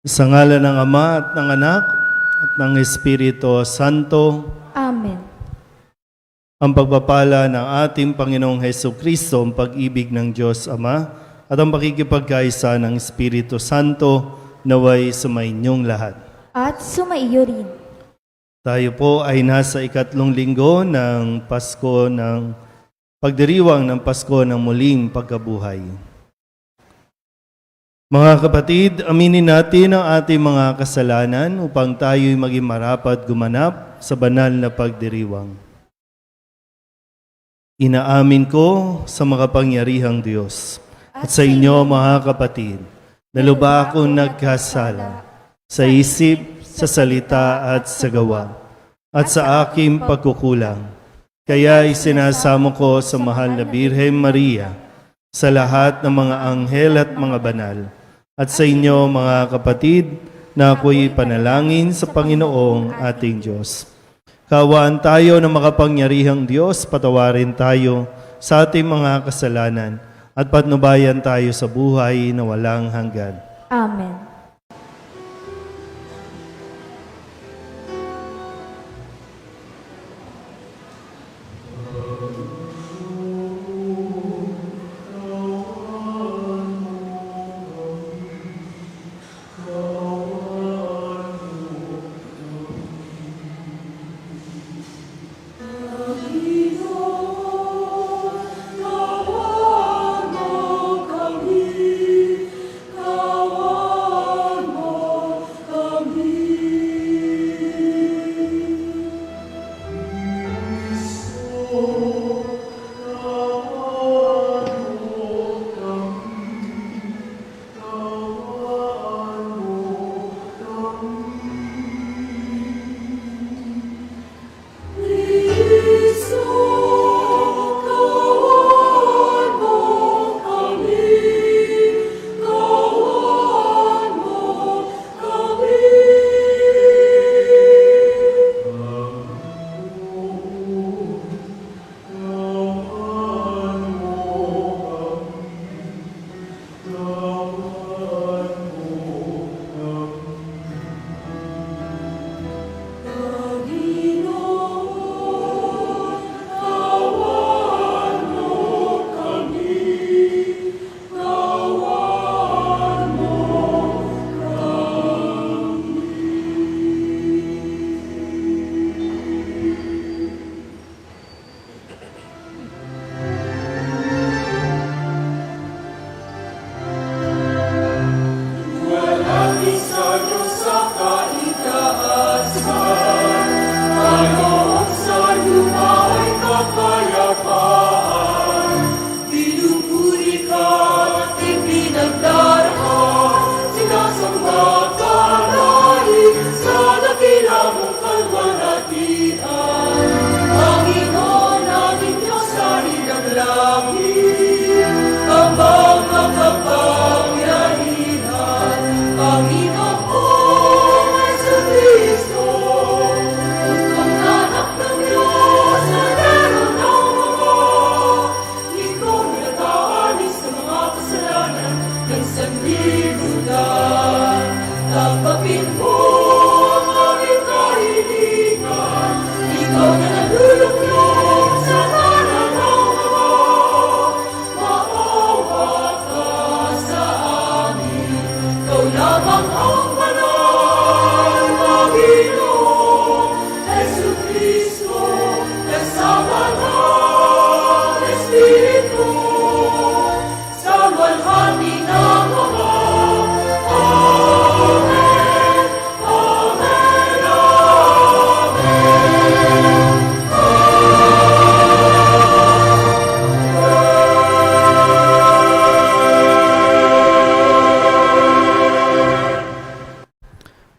Sa ngalan ng Ama at ng Anak at ng Espiritu Santo, Amen. ang pagpapala ng ating Panginoong Hesukristo, ang pag-ibig ng Diyos Ama, at ang pakikipagkaisa ng Espiritu Santo naway sumainyong lahat. At sumaiyo rin. Tayo po ay nasa ikatlong linggo ng Pasko, ng pagdiriwang ng Pasko ng muling pagkabuhay. Mga kapatid, aminin natin ang ating mga kasalanan upang tayo'y maging marapat gumanap sa banal na pagdiriwang. Inaamin ko sa makapangyarihang Diyos at sa inyo mga kapatid, na lubha akong nagkasala sa isip, sa salita at sa gawa, at sa aking pagkukulang. Kaya isinasamo ko sa mahal na Birhen Maria, sa lahat ng mga anghel at mga banal, at sa inyo mga kapatid, na ako'y panalangin sa Panginoong ating Diyos. Kawaan tayo ng makapangyarihang Diyos, patawarin tayo sa ating mga kasalanan, at patnubayan tayo sa buhay na walang hanggan. Amen.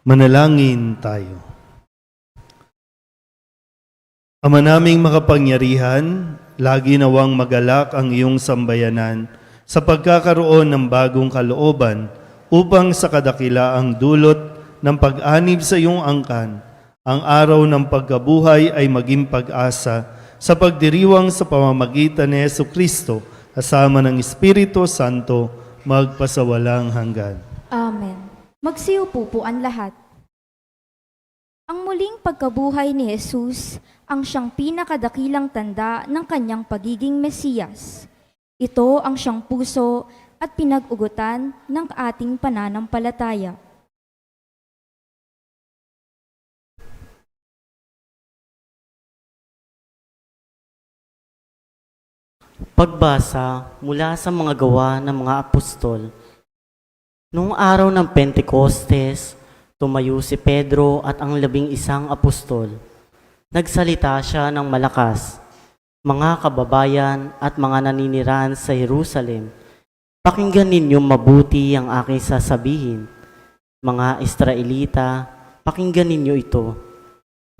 Manalangin tayo. Ama naming makapangyarihan, lagi nawang magalak ang iyong sambayanan sa pagkakaroon ng bagong kalooban upang sa kadakilaang dulot ng pag-anib sa iyong angkan, ang araw ng pagkabuhay ay maging pag-asa sa pagdiriwang sa pamamagitan ni Jesucristo kasama ng Espiritu Santo magpasawalang hanggan. Amen. Magsiupo po ang lahat. Ang muling pagkabuhay ni Jesus ang siyang pinakadakilang tanda ng kanyang pagiging Mesiyas. Ito ang siyang puso at pinag-ugutan ng ating pananampalataya. Pagbasa mula sa mga gawa ng mga apostol. Noong araw ng Pentecostes, tumayo si Pedro at ang 11 apostol. Nagsalita siya ng malakas, "Mga kababayan at mga naninirahan sa Jerusalem, pakinggan ninyo mabuti ang aking sasabihin. Mga Israelita, pakinggan ninyo ito.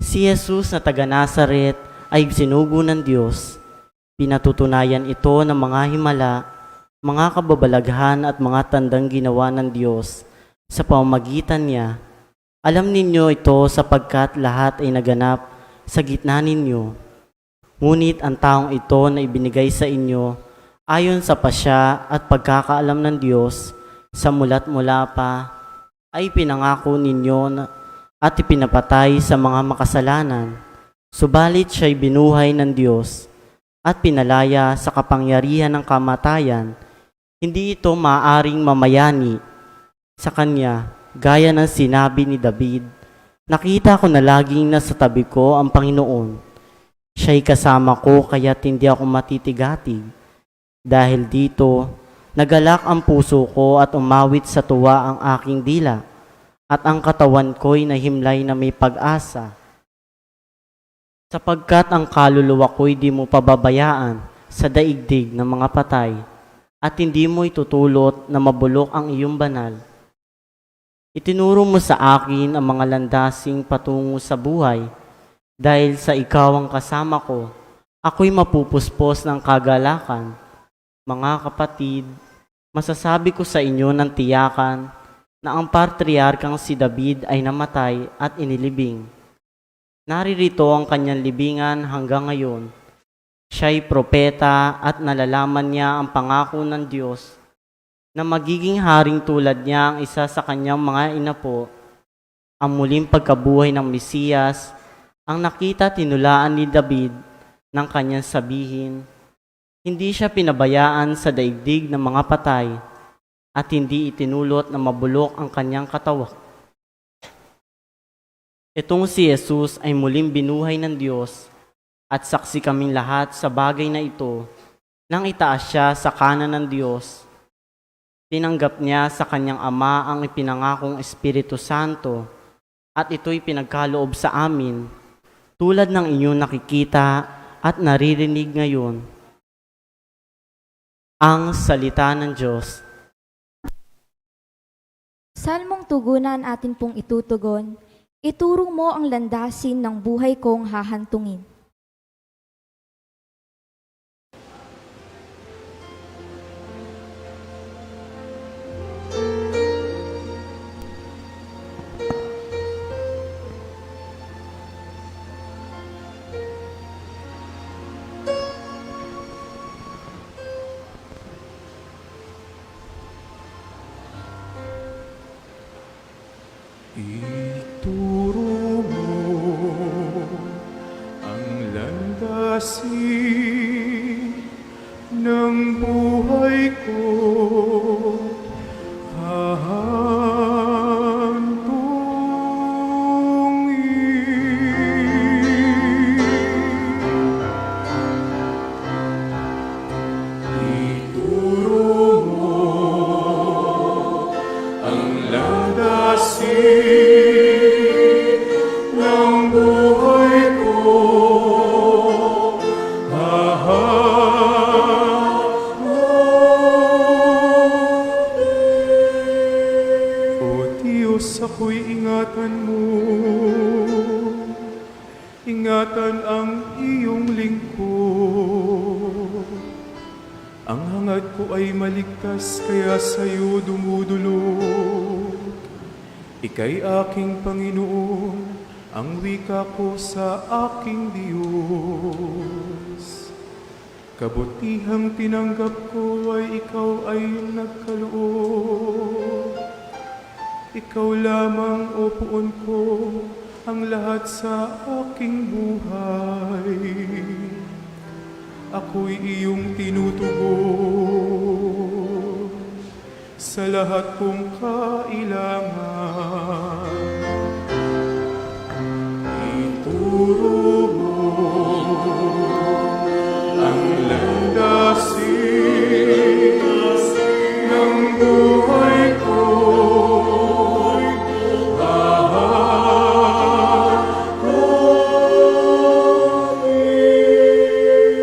Si Jesus na taga Nazaret ay sinugo ng Diyos. Pinatutunayan ito ng mga himala, mga kababalaghan at mga tandang ginawa ng Diyos sa pamamagitan niya. Alam ninyo ito sapagkat lahat ay naganap sa gitna ninyo. Ngunit ang taong ito na ibinigay sa inyo ayon sa pasya at pagkakaalam ng Diyos sa mulat mula pa ay pinangako ninyo at ipinapatay sa mga makasalanan. Subalit siya'y binuhay ng Diyos at pinalaya sa kapangyarihan ng kamatayan. Hindi ito maaring mamayani sa Kanya, gaya ng sinabi ni David, "Nakita ko na laging nasa tabi ko ang Panginoon. Siya'y kasama ko kaya't hindi ako matitigatig. Dahil dito, nagalak ang puso ko at umawit sa tuwa ang aking dila, at ang katawan ko'y nahimlay na may pag-asa. Sapagkat ang kaluluwa ko'y di mo pababayaan sa daigdig ng mga patay, at hindi mo itutulot na mabulok ang iyong banal. Itinuro mo sa akin ang mga landasing patungo sa buhay. Dahil sa ikaw ang kasama ko, ako'y mapupuspos ng kagalakan. Mga kapatid, masasabi ko sa inyo ng tiyakan na ang patriarkang si David ay namatay at inilibing. Naririto ang kanyang libingan hanggang ngayon. Siya'y propeta at nalalaman niya ang pangako ng Diyos na magiging haring tulad niya ang isa sa kanyang mga inapo, ang muling pagkabuhay ng Mesiyas, ang nakita tinulaan ni David ng kanyang sabihin. Hindi siya pinabayaan sa daigdig ng mga patay at hindi itinulot na mabulok ang kanyang katawan. Itong si Jesus ay muling binuhay ng Diyos at saksi kaming lahat sa bagay na ito nang itaas siya sa kanan ng Diyos. Tinanggap niya sa kanyang Ama ang ipinangakong Espiritu Santo at ito'y pinagkaloob sa amin tulad ng inyong nakikita at naririnig ngayon. Ang salita ng Diyos. Salmong tugunan atin pong itutugon, ituro mo ang landasin ng buhay kong hahantungin. Ituro mo ang landasin ng buhay ko, hahantungin. Ituro mo ang landasin ng buhay ko, hahantungin. O Diyos, ako'y ingatan mo, ingatan ang iyong lingkod. Ang hangad ko ay maligtas, kaya sa'yo dumudulog. Ika'y aking Panginoon, ang wika ko sa aking Diyos. Kabutihang tinanggap ko ay ikaw ay nagkaloob. Ikaw lamang, O puon ko, ang lahat sa aking buhay. Ako'y iyong tinutugon sa lahat kong kailangan. Ituro mo ang landasin ng buhay ko.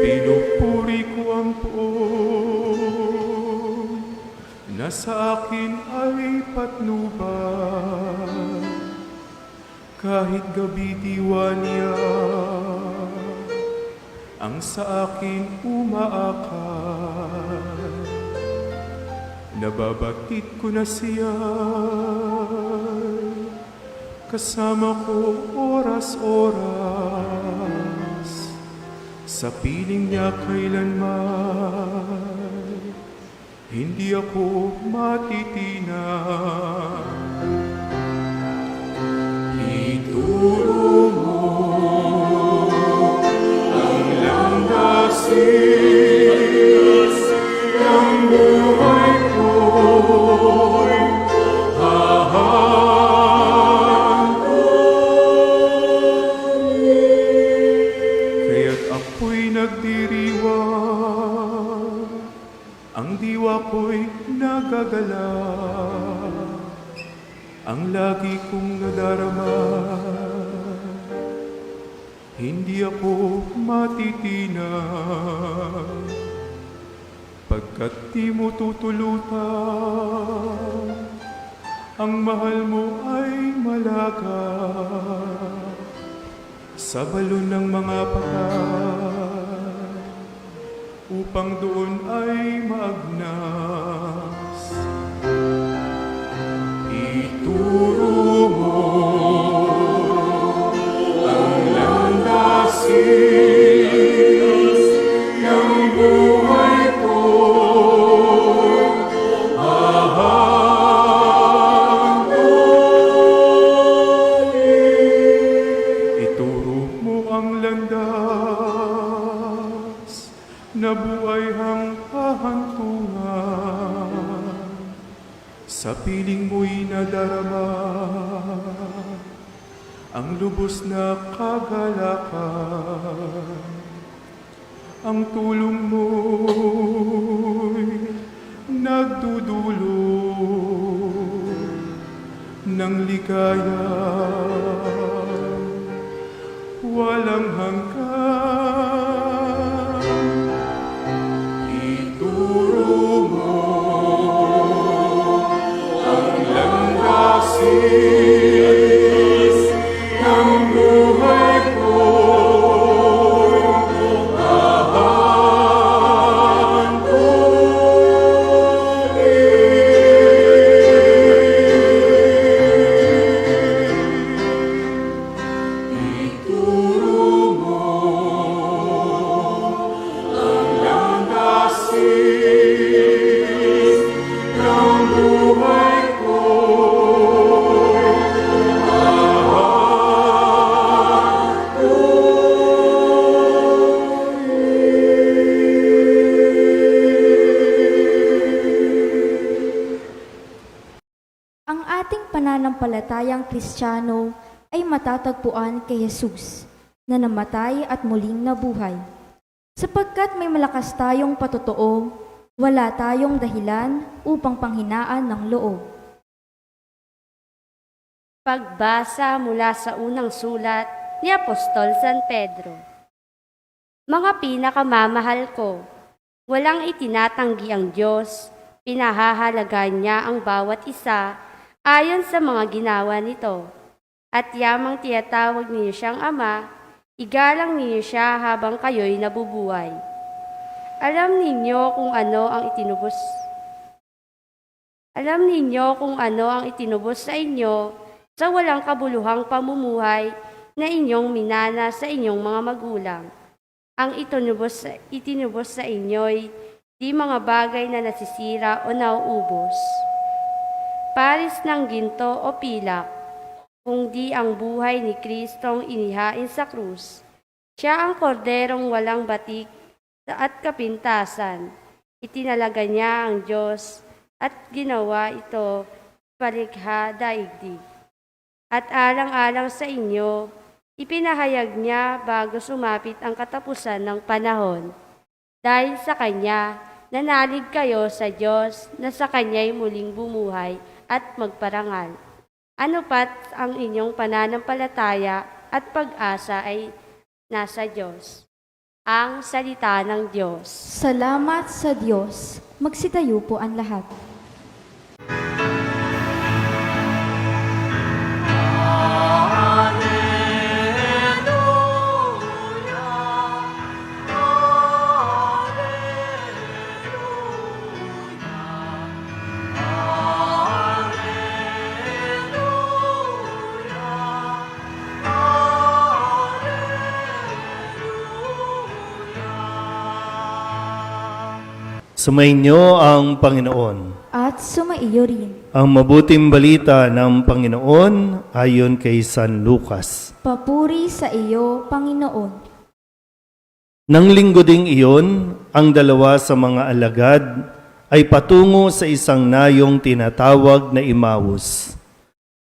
Pinupuri ko ang poon na sa akin ay patnubay. Kahit gabi diwa niya ang sa akin umaakay. Nababatid ko na siya, kasama ko oras-oras. Sa piling niya kailanman, hindi ako matitinag. Ituro mo ang landasin ng buhay ko. Kaya't ako'y nagdiriwang, ang diwa ko'y nagagala. Ang lagi kong nadarama, hindi ako matitinag. Pagkat di mo tutulutan, ang mahal mo ay malaga. Sa balon ng mga patay, upang doon ay maagnas. Ituro mo ang landasin ng buhay ko. Ituro mo ang landas na buhay hang kahantungan. Sa piling mo'y nadarama ang lubos na kagalakan. Ang tulong mo'y nagdudulot ng ligaya walang hanggan. Ituro mo ang landasin ng buhay ko. Ituro mo ang landasin ng buhay ko. Ang ating pananampalatayang Kristiyano ay matatagpuan kay Jesus na namatay at muling nabuhay. Sapagkat may malakas tayong patotoo, wala tayong dahilan upang panghinaan ng loob. Pagbasa mula sa unang sulat ni Apostol San Pedro. Mga pinakamamahal ko, walang itinatanggi ang Diyos, pinahahalagan niya ang bawat isa ayon sa mga ginawa nito. At yamang tiyatawag niyo siyang Ama, igalang niyo siya habang kayo'y nabubuhay. Alam ninyo kung ano ang itinubos sa inyo sa walang kabuluhang pamumuhay na inyong minana sa inyong mga magulang. Ang itinubos sa inyo'y di mga bagay na nasisira o nauubos. paris ng ginto o pilak, kundi ang buhay ni Kristong inihain sa krus. Siya ang korderong walang batik at kapintasan. Itinalaga niya ang Diyos at ginawa ito palikha daigdig. At alang-alang sa inyo, ipinahayag niya bago sumapit ang katapusan ng panahon. Dahil sa Kanya, nanalig kayo sa Diyos na sa Kanya'y muling bumuhay at magparangal. Ano pat ang inyong pananampalataya at pag-asa ay nasa Diyos. Ang salita ng Diyos. Salamat sa Diyos. Magsitayo po ang lahat. Sumainyo ang Panginoon. At sumaiyo rin. Ang mabuting balita ng Panginoon ayon kay San Lucas. Papuri sa iyo, Panginoon. Nang linggo ding iyon, ang dalawa sa mga alagad ay patungo sa isang nayong tinatawag na Emmaus.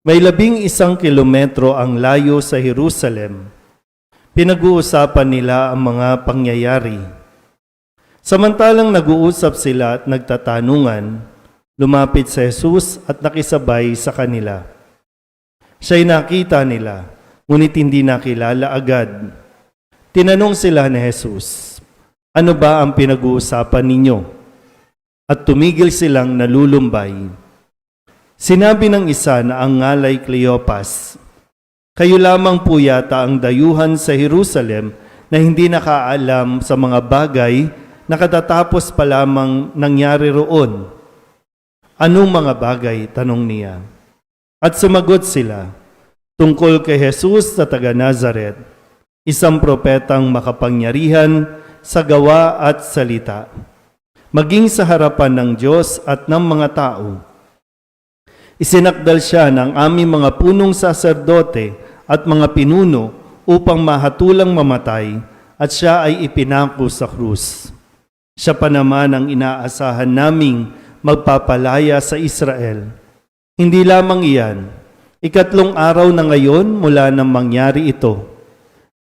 May 11 kilometro ang layo sa Jerusalem. Pinag-uusapan nila ang mga pangyayari. Samantalang nag-uusap sila at nagtatanungan, lumapit si Jesus at nakisabay sa kanila. Siya'y nakita nila, ngunit hindi nakilala agad. Tinanong sila ni Jesus, "Ano ba ang pinag-uusapan ninyo?" At tumigil silang nalulumbay. Sinabi ng isa na ang ngalay Cleopas, "Kayo lamang po yata ang dayuhan sa Jerusalem na hindi nakaalam sa mga bagay na katatapos pa lamang nangyari roon." "Anong mga bagay?" tanong niya. At sumagot sila, "Tungkol kay Jesus na taga Nazaret, isang propetang makapangyarihan sa gawa at salita, maging sa harapan ng Diyos at ng mga tao. Isinakdal siya ng aming mga punong saserdote at mga pinuno upang mahatulang mamatay, at siya ay ipinako sa krus. Siya pa naman ang inaasahan naming magpapalaya sa Israel. Hindi lamang iyan, 3 araw na ngayon mula nang mangyari ito.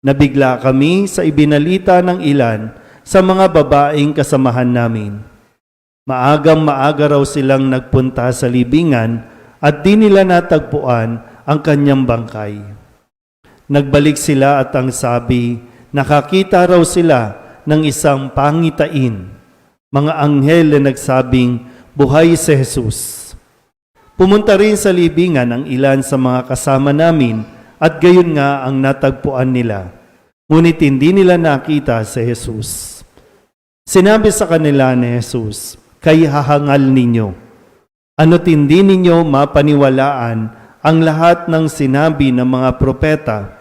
Nabigla kami sa ibinalita ng ilan sa mga babaeng kasamahan namin. Maagang-maaga raw silang nagpunta sa libingan at di nila natagpuan ang kanyang bangkay. Nagbalik sila at ang sabi, nakakita raw sila ng isang pangitain, mga anghel na nagsabing, buhay si Jesus. Pumunta rin sa libingan ang ilan sa mga kasama namin at gayon nga ang natagpuan nila. Ngunit hindi nila nakita si Jesus. Sinabi sa kanila ni Jesus, "Kay hahangal ninyo. Ano't hindi ninyo mapaniwalaan ang lahat ng sinabi ng mga propeta?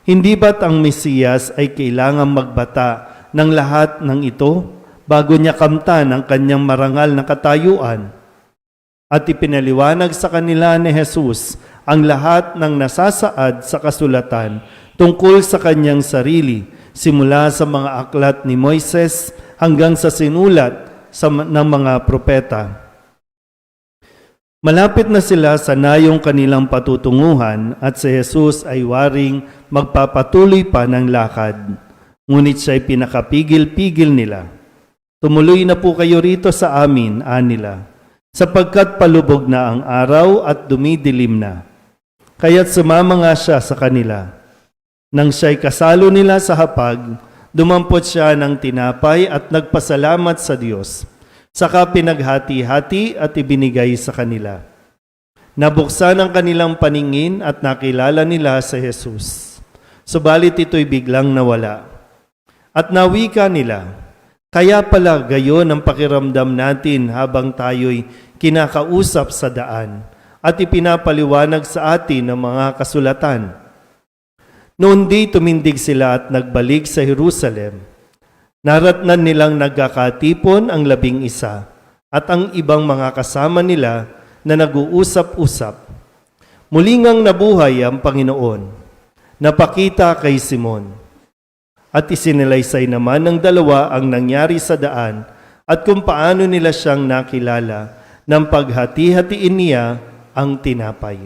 Hindi ba't ang Mesiyas ay kailangang magbata ng lahat ng ito bago niya kamtan ang kanyang marangal na katayuan?" At ipinaliwanag sa kanila ni Jesus ang lahat ng nasasaad sa kasulatan tungkol sa kanyang sarili, simula sa mga aklat ni Moises hanggang sa sinulat ng mga propeta. Malapit na sila sa nayong kanilang patutunguhan at si Jesus ay waring magpapatuloy pa ng lakad. Ngunit siya'y pinakapigil-pigil nila. "Tumuloy na po kayo rito sa amin," anila, "sapagkat palubog na ang araw at dumidilim na." Kaya't sumama nga siya sa kanila. Nang siya'y kasalo nila sa hapag, dumampot siya ng tinapay at nagpasalamat sa Diyos. Saka pinaghati-hati at ibinigay sa kanila. Nabuksan ang kanilang paningin at nakilala nila si Jesus. Subalit ito'y biglang nawala. At nawika nila, "Kaya pala gayon ang pakiramdam natin habang tayo'y kinakausap sa daan at ipinapaliwanag sa atin ng mga kasulatan." Noon di tumindig sila at nagbalik sa Jerusalem. Naratnan nilang nagkakatipon ang 11 at ang ibang mga kasama nila na nag-uusap-usap. Muli ngang nabuhay ang Panginoon. Napakita kay Simon. At isinilaysay naman ng dalawa ang nangyari sa daan at kung paano nila siyang nakilala nang paghati-hatiin niya ang tinapay.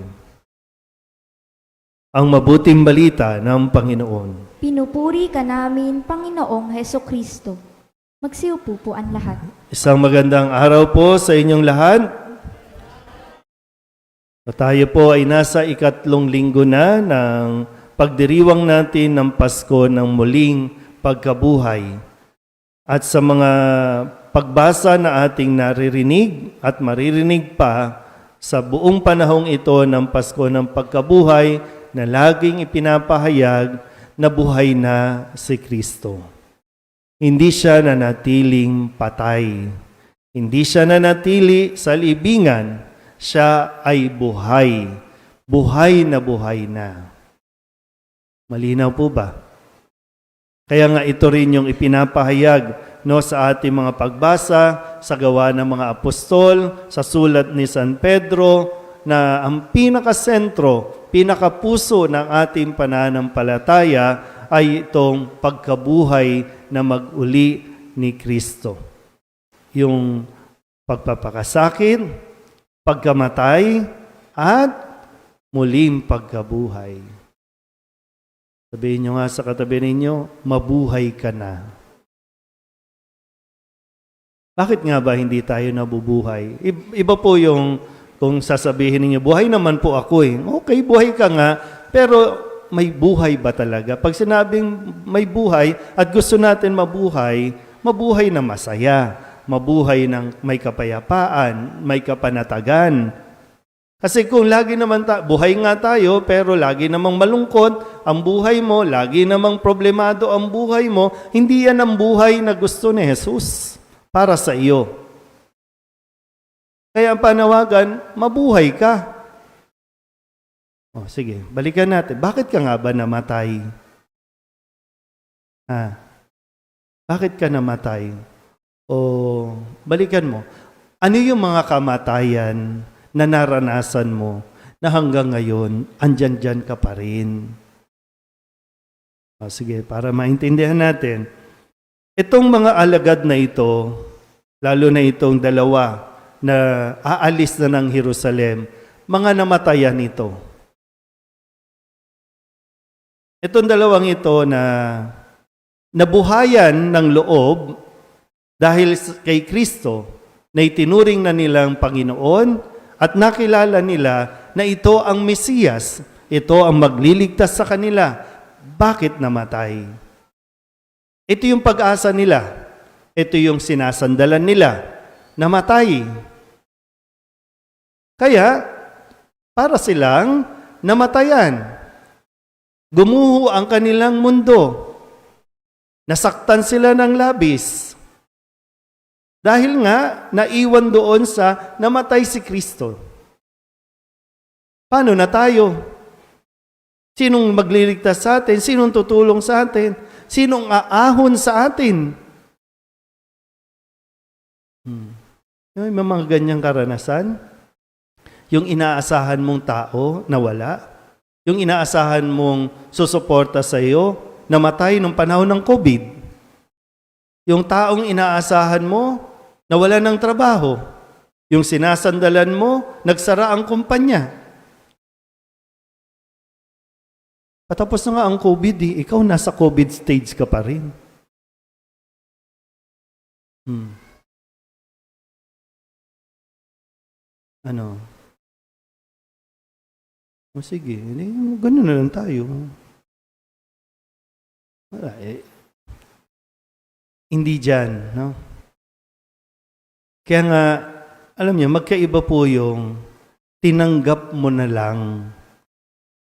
Ang mabuting balita ng Panginoon. Pinupuri ka namin, Panginoong Heso Kristo. Magsiupo po ang lahat. Isang magandang araw po sa inyong lahat. Tayo po ay nasa ikatlong linggo na ng pagdiriwang natin ng Pasko ng muling pagkabuhay. At sa mga pagbasa na ating naririnig at maririnig pa sa buong panahong ito ng Pasko ng pagkabuhay na laging ipinapahayag na buhay na si Kristo. Hindi siya nanatiling patay. Hindi siya nanatili sa libingan. Siya ay buhay. Buhay na. Malinaw po ba? Kaya nga ito rin yung ipinapahayag sa ating mga pagbasa sa Gawa ng mga Apostol, sa sulat ni San Pedro, na ang pinakasentro, pinakapuso ng ating pananampalataya ay itong pagkabuhay na mag-uli ni Kristo. Yung pagpapakasakit, pagkamatay, at muling pagkabuhay. Sabihin nyo nga sa katabi ninyo, mabuhay ka na. Bakit nga ba hindi tayo nabubuhay? Iba po yung kung sasabihin ninyo, buhay naman po ako eh. Okay, buhay ka nga, pero may buhay ba talaga? Pag sinabing may buhay at gusto natin mabuhay, mabuhay na masaya. Mabuhay ng may kapayapaan, may kapanatagan. Kasi kung lagi naman buhay nga tayo, pero lagi namang malungkot ang buhay mo, lagi namang problemado ang buhay mo, hindi yan ang buhay na gusto ni Jesus para sa iyo. Kaya ang panawagan, mabuhay ka. Sige, balikan natin. Bakit ka nga ba namatay? Bakit ka namatay? Balikan mo. Ano yung mga kamatayan na naranasan mo na hanggang ngayon, andyan ka pa rin? Sige, para maintindihan natin. Itong mga alagad na ito, lalo na itong dalawa na aalis na ng Jerusalem, mga namatayan ito. Itong dalawang ito na nabuhayan ng loob dahil kay Kristo na itinuring na nilang Panginoon at nakilala nila na ito ang Mesiyas, ito ang magliligtas sa kanila. Bakit namatay? Ito yung pag-asa nila. Ito yung sinasandalan nila. Namatay. Kaya, para silang namatayan. Gumuho ang kanilang mundo. Nasaktan sila ng labis. Dahil nga, naiwan doon sa namatay si Kristo. Paano na tayo? Sinong magliligtas sa atin? Sinong tutulong sa atin? Sinong aahon sa atin? May mga ganyang karanasan. Yung inaasahan mong tao, nawala. Yung inaasahan mong susuporta sa iyo, namatay nung panahon ng COVID. Yung taong inaasahan mo, nawala ng trabaho. Yung sinasandalan mo, nagsara ang kumpanya. Patapos na nga ang COVID, ikaw nasa COVID stage ka pa rin. Sige, ganun na lang tayo. Wala hindi dyan, no? Kaya nga, alam niyo, magkaiba po yung tinanggap mo na lang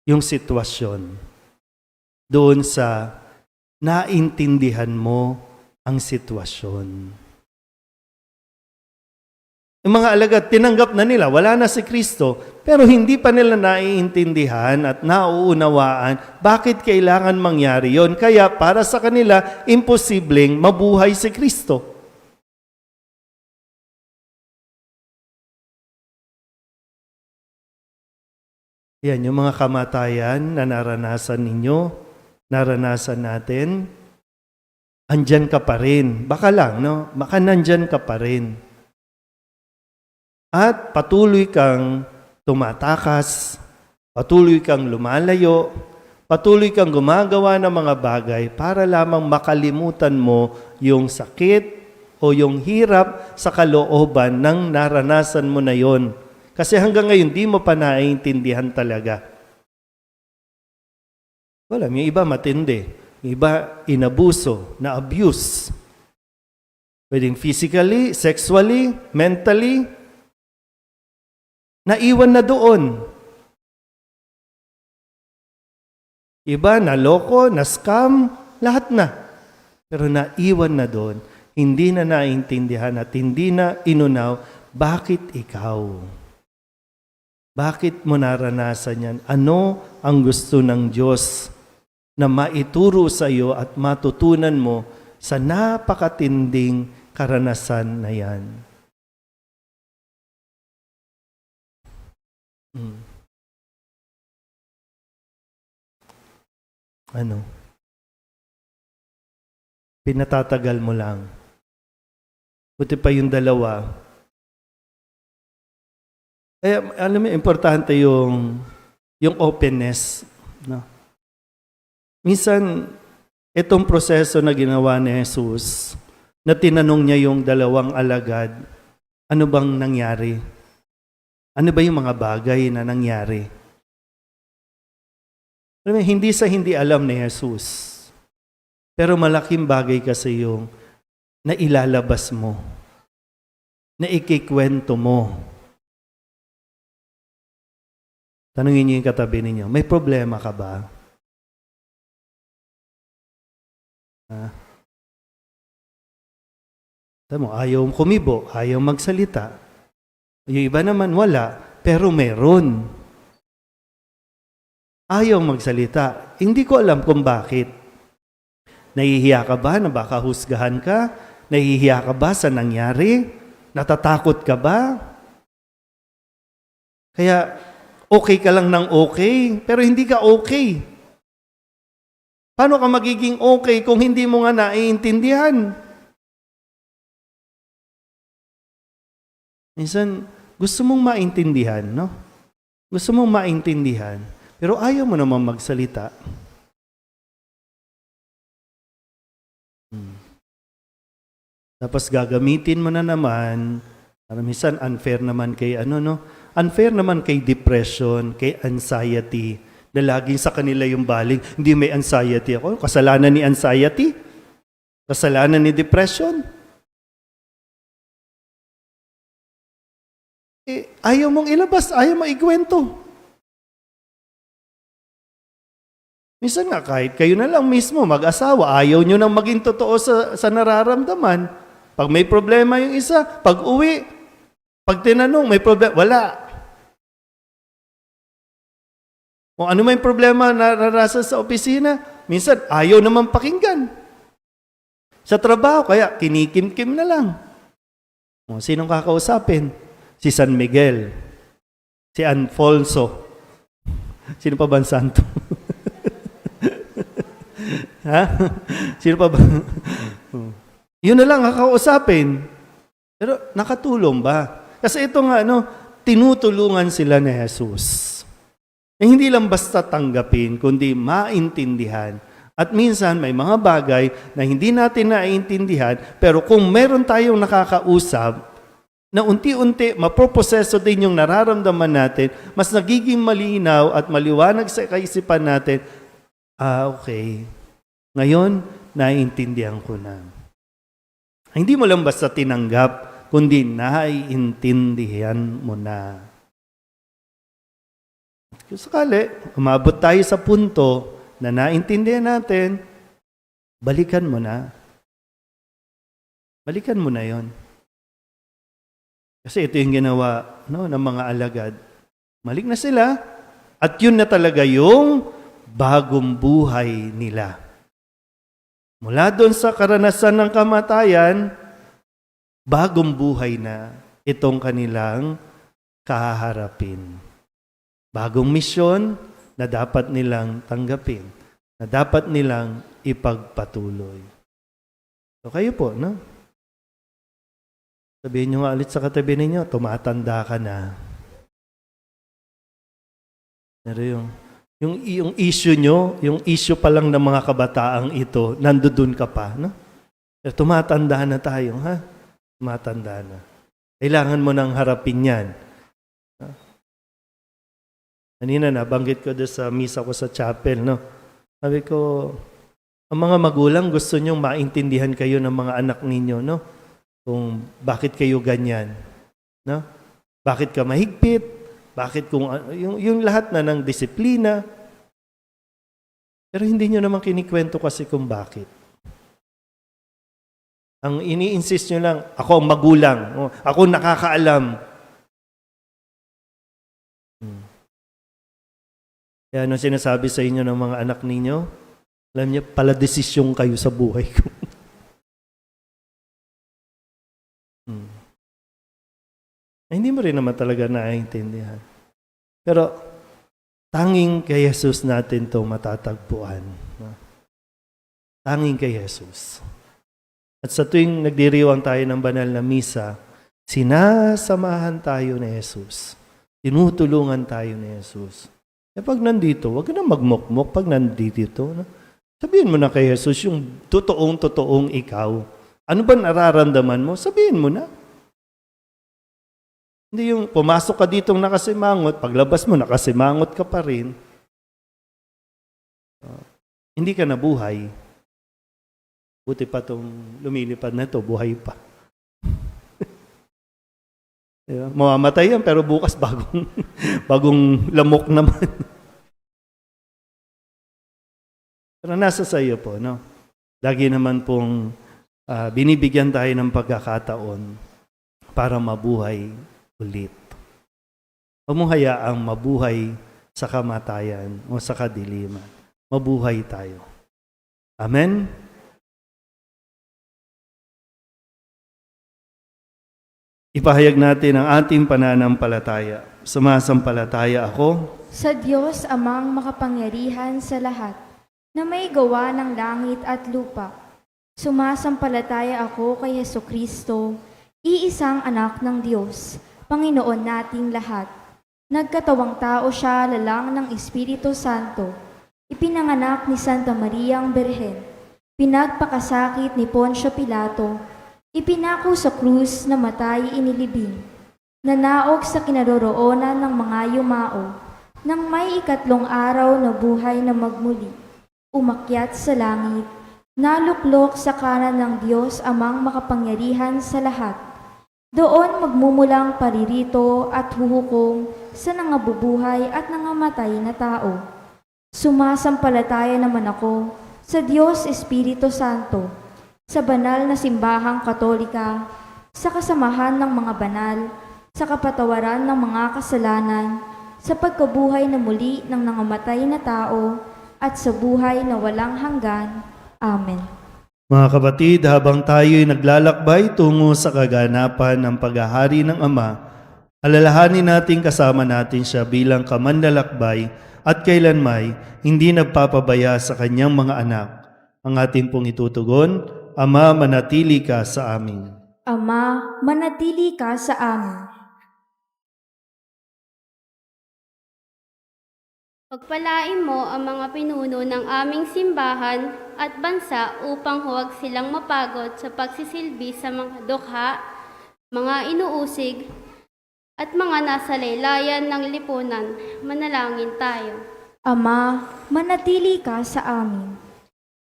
yung sitwasyon doon sa naintindihan mo ang sitwasyon. Yung mga alagad, tinanggap na nila, wala na si Kristo, pero hindi pa nila naiintindihan at nauunawaan bakit kailangan mangyari yon. Kaya para sa kanila, imposibleng mabuhay si Kristo. Yan, yung mga kamatayan na naranasan ninyo, naranasan natin, andyan ka pa rin. Baka lang, no? Baka nandyan ka pa rin. At patuloy kang tumatakas, patuloy kang lumalayo, patuloy kang gumagawa ng mga bagay para lamang makalimutan mo yung sakit o yung hirap sa kalooban ng naranasan mo na yon. Kasi hanggang ngayon, di mo pa naiintindihan talaga. Wala, may iba matindi. May iba inabuso, na-abuse. Pwedeng physically, sexually, mentally. Naiwan na doon. Iba, naloko, na-scam, lahat na. Pero naiwan na doon. Hindi na naintindihan at hindi na inunaw, bakit ikaw? Bakit mo naranasan yan? Ano ang gusto ng Diyos na maituro sa iyo at matutunan mo sa napakatinding karanasan na yan? Ano? Pinatatagal mo lang. Buti pa yung dalawa. Kaya, alam mo, importante yung openness. No? Minsan, itong proseso na ginawa ni Jesus, na tinanong niya yung dalawang alagad, ano bang nangyari? Ano ba yung mga bagay na nangyari? Alam mo, hindi sa hindi alam ni Jesus. Pero malaking bagay kasi yung na ilalabas mo, na ikikwento mo. Tanungin niyo yung katabi ninyo, may problema ka ba? Tama mo, ayaw kumibo, ayaw magsalita. Yung iba naman wala, pero meron. Ayaw magsalita. Hindi ko alam kung bakit. Nahihiya ka ba na baka husgahan ka? Nahihiya ka ba sa nangyari? Natatakot ka ba? Kaya, okay ka lang ng okay, pero hindi ka okay. Paano ka magiging okay kung hindi mo nga naiintindihan? Minsan, gusto mong maintindihan, no? Gusto mong maintindihan, pero ayaw mo naman magsalita. Tapos gagamitin mo na naman, minsan unfair naman kay unfair naman kay depression, kay anxiety, na laging sa kanila yung baling, hindi may anxiety ako. Kasalanan ni anxiety? Kasalanan ni depression? Ayaw mong ilabas, ayaw mong ikwento. Minsan nga, kahit kayo na lang mismo, mag-asawa, ayaw nyo nang maging totoo sa nararamdaman. Pag may problema yung isa, pag uwi, pag tinanong, may problema, wala. Kung ano may problema na naranasan sa opisina, minsan ayaw naman pakinggan. Sa trabaho, kaya kinikim-kim na lang. Sinong kakausapin? Si San Miguel. Si Alfonso. Sino pa ba ang santo? Ha? Sino pa ba? Yun na lang kakausapin. Pero nakatulong ba? Kasi ito nga, tinutulungan sila ni Jesus. Hindi lang basta tanggapin, kundi maintindihan. At minsan may mga bagay na hindi natin naiintindihan, pero kung meron tayong nakakausap, na unti-unti maproproseso din yung nararamdaman natin, mas nagiging malinaw at maliwanag sa kaisipan natin, okay. Ngayon, naiintindihan ko na. Hindi mo lang basta tinanggap, kundi naiintindihan mo na. Kung sakali, umabot tayo sa punto na naintindihan natin, balikan mo na. Balikan mo na yon. Kasi ito yung ginawa ng mga alagad. Malik na sila, at yun na talaga yung bagong buhay nila. Mula doon sa karanasan ng kamatayan, bagong buhay na itong kanilang kaharapin. bagong misyon na dapat nilang tanggapin, na dapat nilang ipagpatuloy. So kayo po, no? Sabihin nyo nga ulit sa katabi ninyo, tumatanda ka na. Pero yung issue nyo, yung issue pa lang ng mga kabataang ito, nandoon ka pa, no? Pero tumatanda na tayo, ha? Tumatanda na. Kailangan mo nang harapin yan. Kanina nabanggit ko doon sa misa ko sa chapel, no? Sabi ko, ang mga magulang gusto nyong maintindihan kayo ng mga anak ninyo, no? Kung bakit kayo ganyan, no? Bakit ka mahigpit? Bakit kung yung lahat na ng disiplina? Pero hindi nyo naman kinikwento kasi kung bakit. Ang ini-insist nyo lang, ako ang magulang, ako nakakaalam. Kaya ano sinasabi sa inyo ng mga anak ninyo? Alam niyo, pala desisyon kayo sa buhay ko. Hindi mo rin naman talaga naiintindihan. Pero, tanging kay Jesus natin ito matatagpuan. Tanging kay Jesus. At sa tuwing nagdiriwang tayo ng banal na misa, sinasamahan tayo ni Jesus. Tinutulungan tayo ni Jesus. E pag nandito, huwag ka na magmukmok pag nandito. No? Sabihin mo na kay Jesus yung totoong ikaw. Ano ba nararamdaman mo? Sabihin mo na. Hindi yung pumasok ka ditong nakasimangot, paglabas mo nakasimangot ka pa rin. Hindi ka nabuhay. Buti pa itong lumilipad na ito, buhay pa. Diba? Mamamatay yan, pero bukas bagong lamok naman. Pero nasa sa iyo po, no? Lagi naman pong binibigyan tayo ng pagkakataon para mabuhay ulit. Huwag mong hayaang mabuhay sa kamatayan o sa kadiliman. Mabuhay tayo. Amen? Ipahayag natin ang ating pananampalataya. Sumasampalataya ako Sa Diyos amang makapangyarihan sa lahat, na may gawa ng langit at lupa. Sumasampalataya ako kay Hesukristo, iisang anak ng Diyos, Panginoon nating lahat. Nagkatawang tao siya lalang ng Espiritu Santo. Ipinanganak ni Santa Mariang Berhen. Pinagpakasakit ni Poncio Pilato. Ipinako sa krus na matay inilibing. Nanaog sa kinaroroonan ng mga yumao. Nang may ikatlong araw na buhay na magmuli. Umakyat sa langit. Naluklok sa kanan ng Diyos amang makapangyarihan sa lahat. Doon magmumulang paririto at huhukom sa nangabubuhay at nangamatay na tao. Sumasampalataya naman ako sa Diyos Espiritu Santo, sa banal na simbahang katolika, sa kasamahan ng mga banal, sa kapatawaran ng mga kasalanan, sa pagkabuhay na muli ng nangamatay na tao, at sa buhay na walang hanggan. Amen. Mga kapatid, habang tayo'y naglalakbay tungo sa kaganapan ng paghahari ng Ama, alalahanin natin kasama natin siya bilang kamanlalakbay at kailanmay hindi nagpapabaya sa kanyang mga anak. Ang ating pong itutugon, Ama, manatili ka sa amin. Ama, manatili ka sa amin. Pagpalain mo ang mga pinuno ng aming simbahan at bansa upang huwag silang mapagod sa pagsisilbi sa mga dukha, mga inuusig, at mga nasa laylayan ng lipunan. Manalangin tayo. Ama, manatili ka sa amin.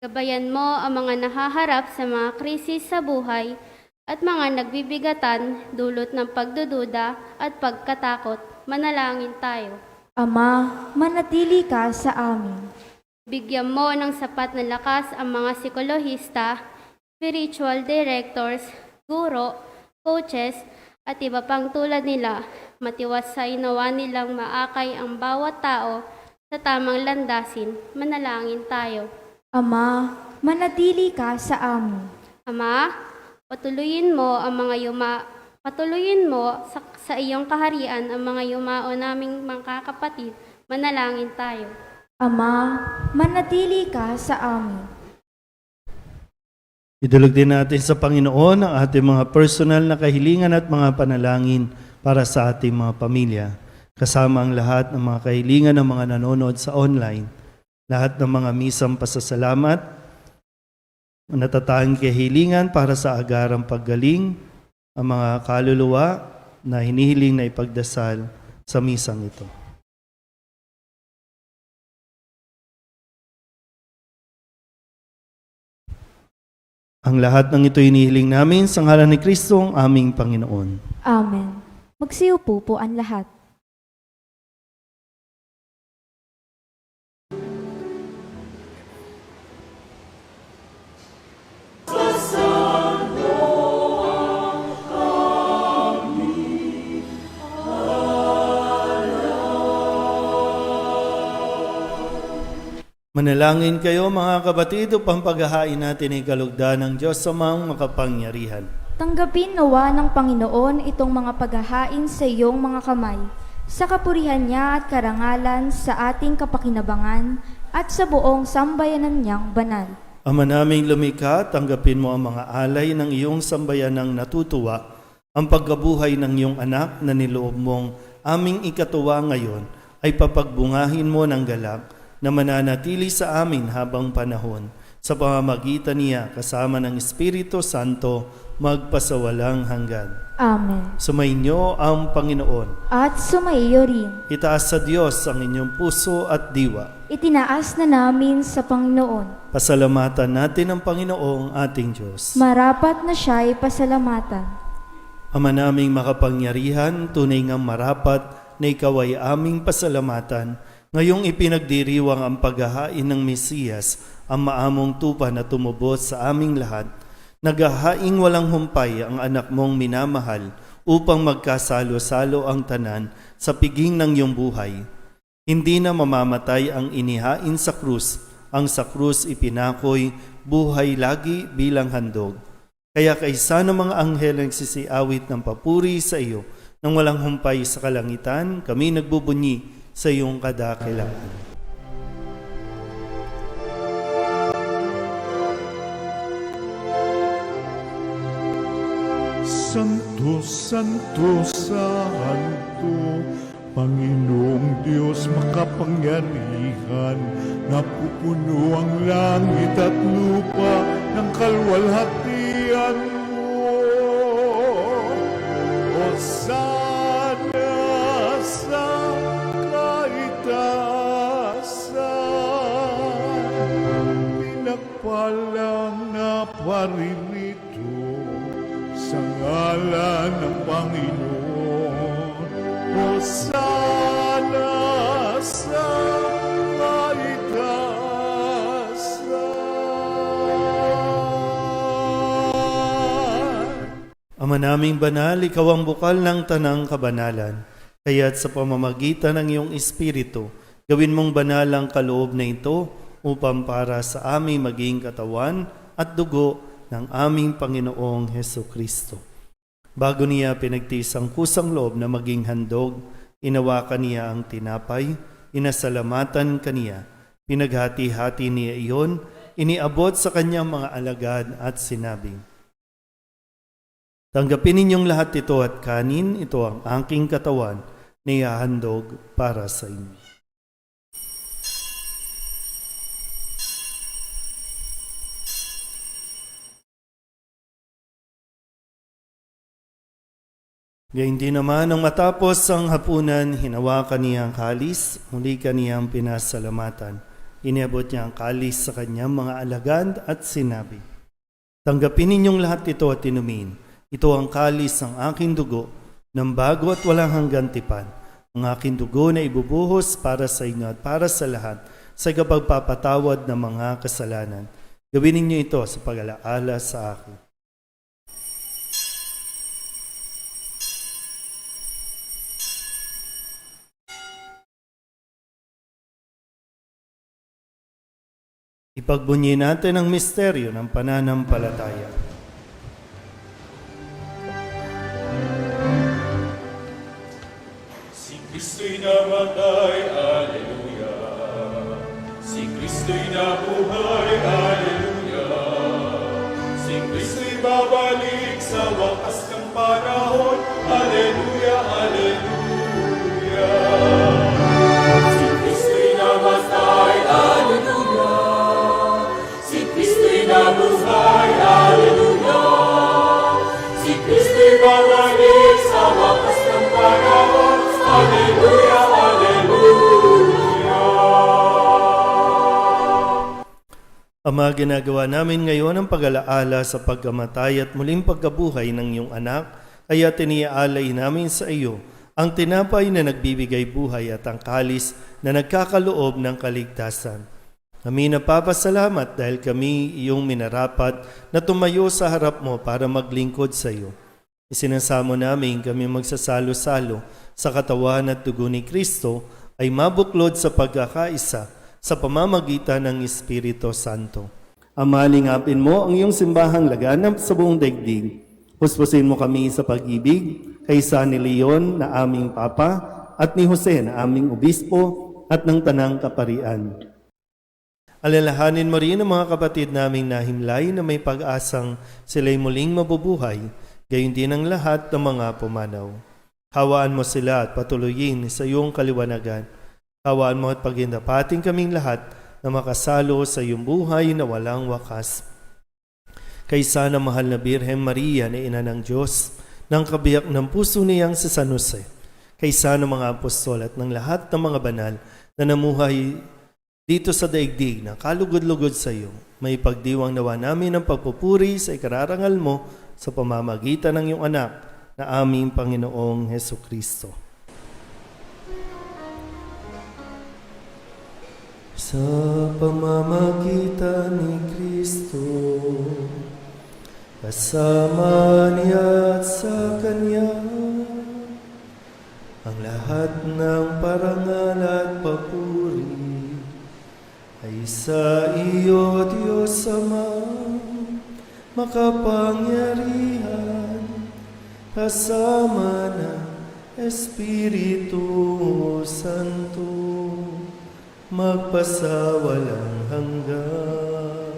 Gabayan mo ang mga nahaharap sa mga krisis sa buhay at mga nagbibigatan dulot ng pagdududa at pagkatakot. Manalangin tayo. Ama, manatili ka sa amin. Bigyan mo ng sapat na lakas ang mga psikolohista, spiritual directors, guro, coaches, at iba pang tulad nila. Matiwasay nawa nilang maakay ang bawat tao sa tamang landasin. Manalangin tayo. Ama, manatili ka sa amin. Ama, patuloyin mo ang mga Patuloyin mo sa iyong kaharian ang mga yumao naming mga kapatid. Manalangin tayo. Ama, manatili ka sa amin. Idulog din natin sa Panginoon ang ating mga personal na kahilingan at mga panalangin para sa ating mga pamilya. Kasama ang lahat ng mga kahilingan ng mga nanonood sa online. Lahat ng mga misang pasasalamat, natatanging kahilingan para sa agarang paggaling, ang mga kaluluwa na hinihiling na ipagdasal sa misang ito. Ang lahat ng ito hinihiling namin sa ngalan ni Kristo, ang aming Panginoon. Amen. Magsiupo po ang lahat. Manalangin kayo mga kapatid upang paghahain natin ay kalugdan ng Diyos sa mga makapangyarihan. Tanggapin nawa ng Panginoon itong mga paghahain sa iyong mga kamay, sa kapurihan niya at karangalan sa ating kapakinabangan at sa buong sambayanan niyang banal. Ama naming lumikha, tanggapin mo ang mga alay ng iyong sambayanang natutuwa, ang pagkabuhay ng iyong anak na niloob mong aming ikatuwa ngayon ay papagbungahin mo ng galak na mananatili sa amin habang panahon, sa pamamagitan niya kasama ng Espiritu Santo magpasawalang hanggan. Amen. Sumainyo ang Panginoon. At sumaiyo rin. Itaas sa Diyos ang inyong puso at diwa. Itinaas na namin sa Panginoon. Pasalamatan natin ang Panginoong ating Diyos. Marapat na siya'y pasalamatan. Ama naming makapangyarihan, tunay ngang marapat na ikaw ay aming pasalamatan. Ngayong ipinagdiriwang ang paghahain ng Mesiyas, ang maamong tupa na tumubos sa aming lahat, naghahaing walang humpay ang anak mong minamahal upang magkasalo-salo ang tanan sa piging ng iyong buhay. Hindi na mamamatay ang inihain sa krus, ang sa krus ipinakoy buhay lagi bilang handog. Kaya kaysa ng mga anghel ang sisiawit ng papuri sa iyo, nang walang humpay sa kalangitan, kami nagbubunyi sa iyong kadakilaan. Santo, Santo, Santo, Panginoong Diyos makapangyarihan, napupuno ang langit at lupa ng kalwalhatian mo. Hosana sa kaitaasan, pinagpalang na paririto sa ngalan ng Panginoon. Hosana sa kaitaasan. Ama naming banal, ikaw ang bukal ng tanang kabanalan. Kaya't sa pamamagitan ng iyong Espiritu, gawin mong banal ang kaloob na ito upang para sa aming maging katawan at dugo ng aming Panginoong Hesukristo. Bago niya pinagtiis ang kusang loob na maging handog, inawakan niya ang tinapay, inasalamatan kaniya, pinaghati-hati niya iyon, iniabot sa kanyang mga alagad at sinabi, "Tanggapin ninyong lahat ito at kanin, ito ang aking katawan na ihahandog para sa inyo." Gayun din naman, nang matapos ang hapunan, hinawakan niya ang kalis, muli kaniyang pinasalamatan. Iniabot niya ang kalis sa kanyang mga alagad at sinabi, "Tanggapin ninyong lahat ito at inumin. Ito ang kalis ng aking dugo, ng bago at walang hanggang tipan. Ang aking dugo na ibubuhos para sa inyo at para sa lahat sa kapagpapatawad ng mga kasalanan. Gawin ninyo ito sa pag-alaala sa akin." Ipagbunyi natin ang misteryo ng pananampalataya. Kristo'y nabuhay, Hallelujah. Si Kristo'y babalik sa wakas ng panahon, Hallelujah, Hallelujah. Si Kristo'y namatay, Hallelujah. Si Kristo'y nabuhay, Hallelujah. Si Kristo'y babalik sa wakas ng panahon, Hallelujah, Ama, ginagawa namin ngayon ang pag-alaala sa pagkamatay at muling pagkabuhay ng iyong anak, kaya tiniaalay namin sa iyo ang tinapay na nagbibigay buhay at ang kalis na nagkakaloob ng kaligtasan. Kami napapasalamat dahil kami iyong minarapat na tumayo sa harap mo para maglingkod sa iyo. Isinasamo namin kami magsasalo-salo sa katawan at dugo ni Kristo ay mabuklod sa pagkakaisa sa pamamagitan ng Espiritu Santo. Ama, lingapin mo ang iyong simbahang laganap sa buong daigdig. Puspusin mo kami sa pag-ibig kaysa ni Leon na aming Papa at ni Jose na aming Obispo at ng Tanang Kaparian. Alalahanin mo rin ang mga kapatid naming nahimlay na may pag-asang sila'y muling mabubuhay, gayon din ang lahat ng mga pumanaw. Hawaan mo sila at patuloyin sa iyong kaliwanagan. Hawaan mo at paghindapating kaming lahat na makasalo sa iyong buhay na walang wakas. Kaysa na mahal na Birhen Maria na Ina ng Diyos, ng kabiyak ng puso niyang si San Jose, kaysa ng mga apostol at ng lahat ng mga banal na namuhay dito sa daigdig na kalugod-lugod sa iyo, may pagdiwang nawa namin ang pagpupuri sa ikararangal mo sa pamamagitan ng iyong anak na aming Panginoong Hesukristo. Sa pamamagitan ni Kristo, kasama niya at sa Kanya, ang lahat ng parangal at papuri ay sa iyo, Diyos Ama, makapangyarihan, kasama ng Espiritu Santo, magpasawalang hanggan.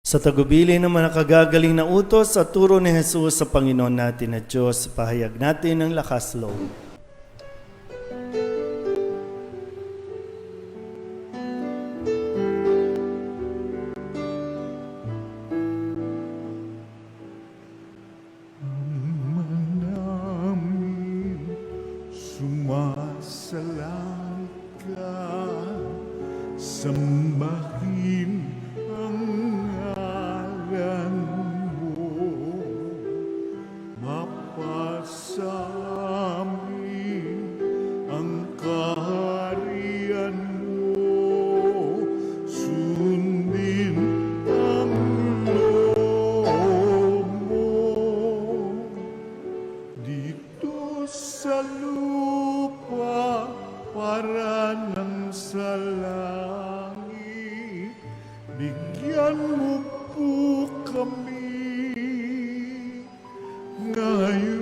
Sa tagubilin ng mga nakagagaling na utos sa turo ni Jesus sa Panginoon natin na Diyos, pahayag natin ng lakas loob. namin sumasalang ka, sambahin ang ngalan mo, mapasa amin ang kaharian mo, sundin ang loob mo dito sa lupa para nang sa langit. Bigyan mo po kami ngayon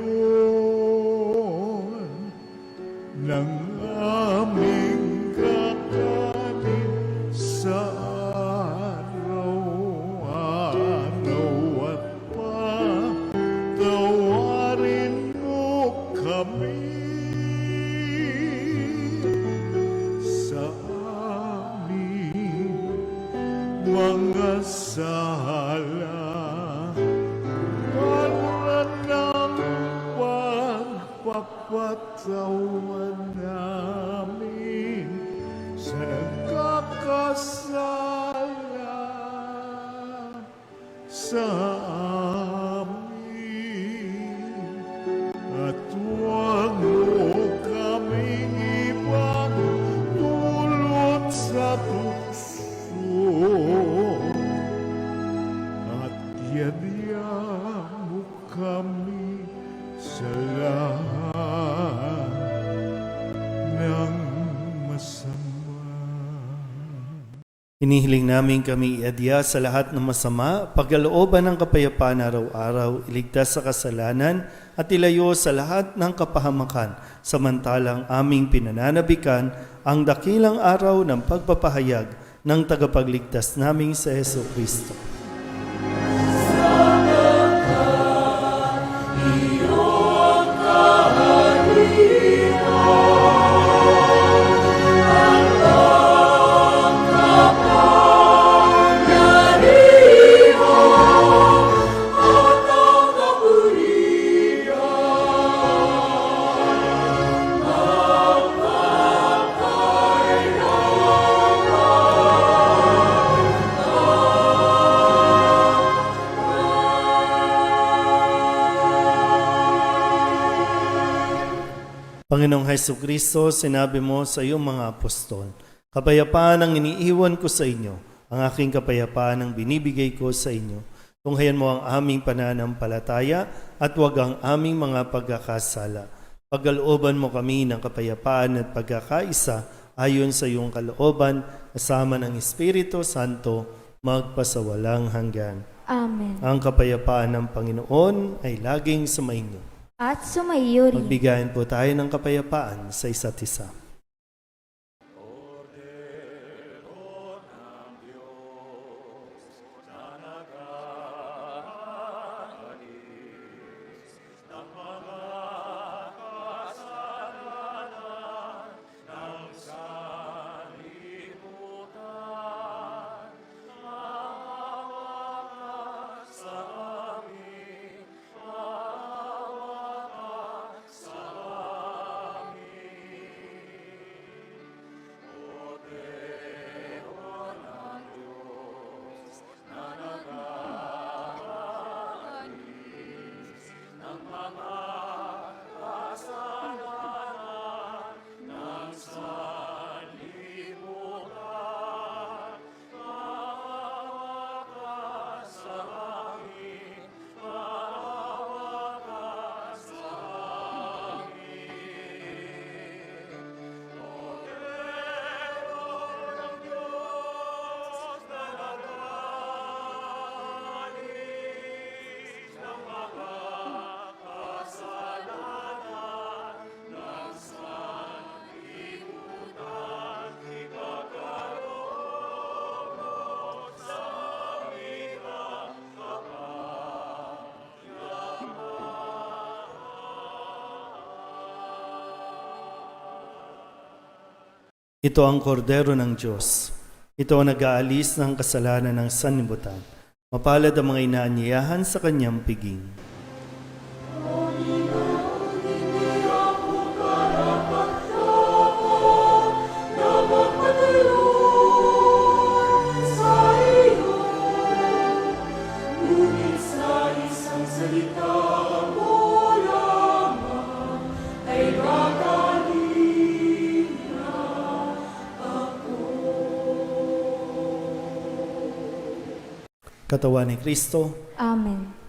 ng aming kakanin sa araw-araw at patawarin mo kami sa aming mga sala para ng pagpapatawan namin sa nagkakasala sa amin. mo kami sa lahat ng masama. Hinihiling namin kami iadya sa lahat ng masama, pagkalooban ng kapayapaan araw-araw, iligtas sa kasalanan at ilayo sa lahat ng kapahamakan, samantalang aming pinananabikan ang dakilang araw ng pagpapahayag ng tagapagligtas naming sa Heso Kristo. Panginoong Heso Kristo, sinabi mo sa iyong mga apostol, kapayapaan ang iniiwan ko sa inyo, ang aking kapayapaan ang binibigay ko sa inyo. Tunghayan mo ang aming pananampalataya at huwag ang aming mga pagkakasala. Pagkalooban mo kami ng kapayapaan at pagkakaisa ayon sa iyong kalooban, kasama ng Espiritu Santo, magpasawalang hanggan. Amen. Ang kapayapaan ng Panginoon ay laging sumainyo. At sumaiyo rin. Magbigayan po tayo ng kapayapaan sa isa't isa. Ito ang kordero ng Diyos. Ito ang nag-aalis ng kasalanan ng sanlibutan. Mapalad ang mga inaanyayahan sa kanyang piging. Katawan ni Kristo. Amen.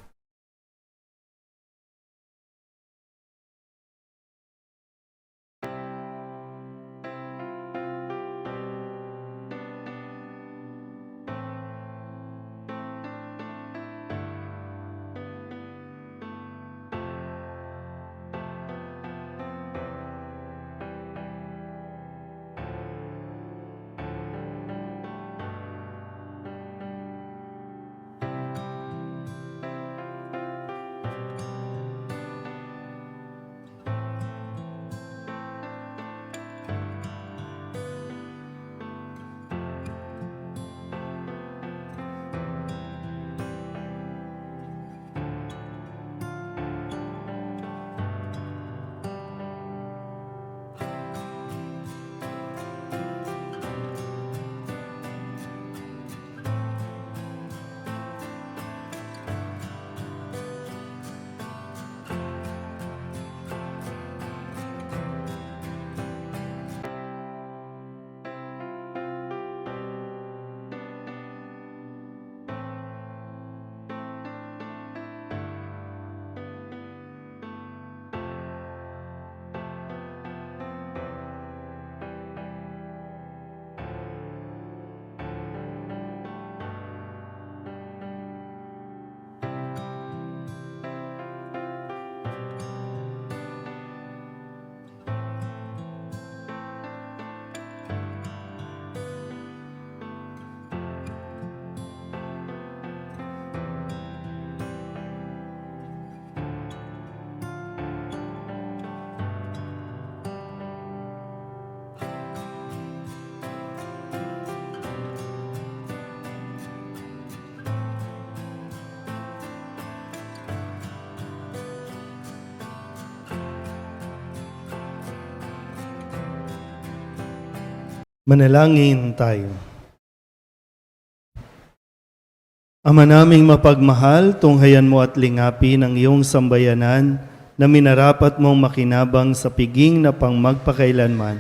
Manalangin tayo. Ama naming mapagmahal, tunghayan mo at lingapin ang iyong sambayanan na minarapat mong makinabang sa piging na pang magpakailanman.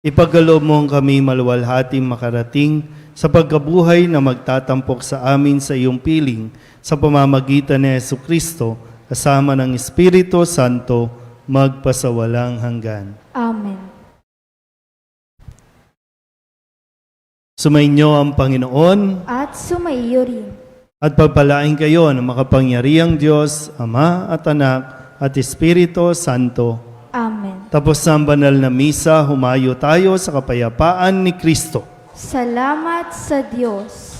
Ipagkaloob mo kami maluwalhating makarating sa pagkabuhay na magtatampok sa amin sa iyong piling sa pamamagitan ni Jesucristo kasama ng Espiritu Santo magpasawalang hanggan. Amen. Sumainyo ang Panginoon At sumaiyo rin. at pagpalain kayo ng makapangyarihang Diyos, Ama at Anak at Espiritu Santo. Amen. Tapos na ang banal na misa, humayo tayo sa kapayapaan ni Kristo. Salamat sa Diyos.